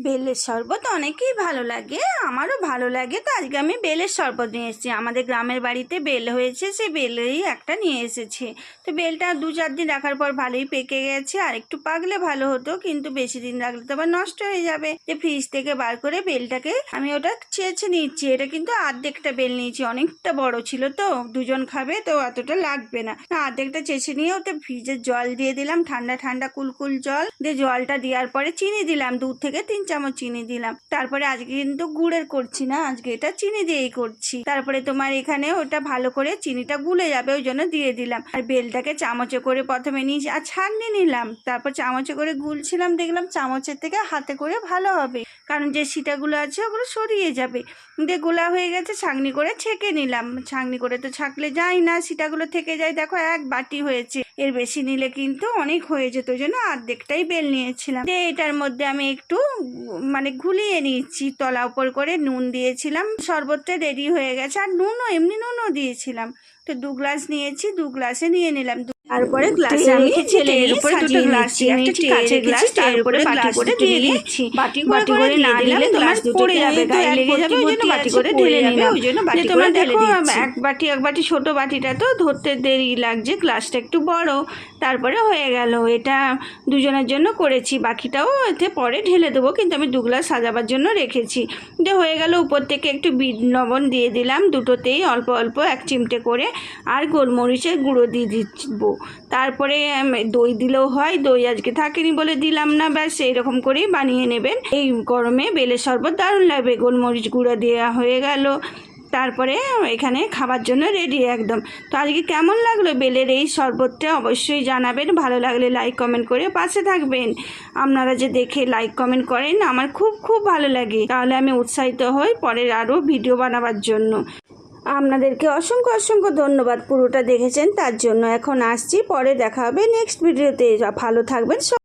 বেলের শরবত অনেকেই ভালো লাগে, আমারও ভালো লাগে। তো আজকে আমি বেলের শরবত নিয়ে এসেছি। আমাদের গ্রামের বাড়িতে বেল হয়েছে, সেই বেলেরই একটা নিয়ে এসেছি। তো বেলটা 2-4 দিন রাখার পর ভালোই পেকে গেছে, আর একটু পাকলে ভালো হতো, কিন্তু বেশি দিন রাখলে তো আবার নষ্ট হয়ে যাবে। যে ফ্রিজ থেকে বার করে বেলটাকে আমি ওটা চেঁচে নিচ্ছি। এটা কিন্তু অর্ধেকটা বেল নিয়েছি, অনেকটা বড় ছিল, তো দুজন খাবে তো অতটা লাগবে না। অর্ধেকটা চেঁচে নিয়ে ওতে ফ্রিজের জল দিয়ে দিলাম, ঠান্ডা ঠান্ডা কুলকুল জল দিয়ে। জলটা দেওয়ার পরে চিনি দিলাম, 2 থেকে 3 চামচ চিনি দিলাম। তারপরে আজকে কিন্তু গুড়ের করছি না, আজকে এটা চিনি দিয়েই করছি। তারপরে তোমার এখানে ওটা ভালো করে চিনিটা গুলে যাবে, ওই জন্য দিয়ে দিলাম। আর বেলটাকে চামচে করে প্রথমে নিয়েছি, আর ছাঁকনি নিলাম, তারপর চামচে করে গুলছিলাম, দেখলাম চামচের থেকে হাতে করে ভালো হবে, কারণ যে সিটাগুলো আছে ওগুলো সরিয়ে যাবে। দিয়ে গোলা হয়ে গেছে, ছাঁকনি করে ছেঁকে নিলাম। ছাঁকনি করে তো ছাঁকলে যায় না, সিটাগুলো থেকে যায়। দেখো 1 বাটি হয়েছে, এর বেশি নিলে কিন্তু অনেক হয়ে যেত, ওই জন্য অর্ধেকটাই বেল নিয়েছিলাম। দিয়ে এটার মধ্যে আমি একটু মানে ঘুলিয়ে নিচ্ছি, তলা উপর করে নুন দিয়েছিলাম। শরবতটা রেডি হয়ে গেছে, আর এমনি নুনও দিয়েছিলাম। তো 2 গ্লাস নিয়েছি, 2 গ্লাসে নিয়ে নিলাম। তারপরে গ্লাসে আমি ছেলের উপরে 2টো গ্লাস, একটা কাঁচের গ্লাস, তার উপরে বাটি করে দিয়ে দিচ্ছি। বাটি করে না দিলে তোমার পড়ে যাবে, গায়ে লেগে যাবে, ওই জন্য বাটি করে ঢেলে নিলাম। ওই জন্য বাটি করে ঢেলে দিচ্ছি। এক বাটি ছোট বাটিটা তো ধরতে দেরি লাগছে, গ্লাসটা একটু বড়। তারপরে হয়ে গেল, এটা দুজনের জন্য করেছি, বাকিটাও এতে পরে ঢেলে দেবো, কিন্তু আমি 2 গ্লাস সাজাবার জন্য রেখেছি। যে হয়ে গেল, উপর থেকে একটু বিট লবণ দিয়ে দিলাম, দুটোতেই অল্প অল্প 1 চিমটে করে, আর গোলমরিচের গুঁড়ো দিয়ে দিব। তারপরে দই দিলেও হয়, দই আজকে থাকেনি বলে দিলাম না, ব্যাস এইরকম করেই বানিয়ে নেবেন। এই গরমে বেলের শরবত দারুণ লাগবে। গোলমরিচ গুঁড়ো দেওয়া হয়ে গেল, তারপরে এখানে খাবার জন্য রেডি একদম। তো আজকে কেমন লাগলো বেলের এই শরবতটা অবশ্যই জানাবেন। ভালো লাগলে লাইক কমেন্ট করে পাশে থাকবেন। আপনারা যে দেখে লাইক কমেন্ট করেন আমার খুব খুব ভালো লাগে, তাহলে আমি উৎসাহিত হই পরের আরও ভিডিও বানাবার জন্য। আপনাদেরকে অসংখ্য অসংখ্য ধন্যবাদ পুরোটা দেখেছেন তার জন্য। এখন আসছি, পরে দেখা হবে নেক্সট ভিডিওতে। ভালো থাকবেন।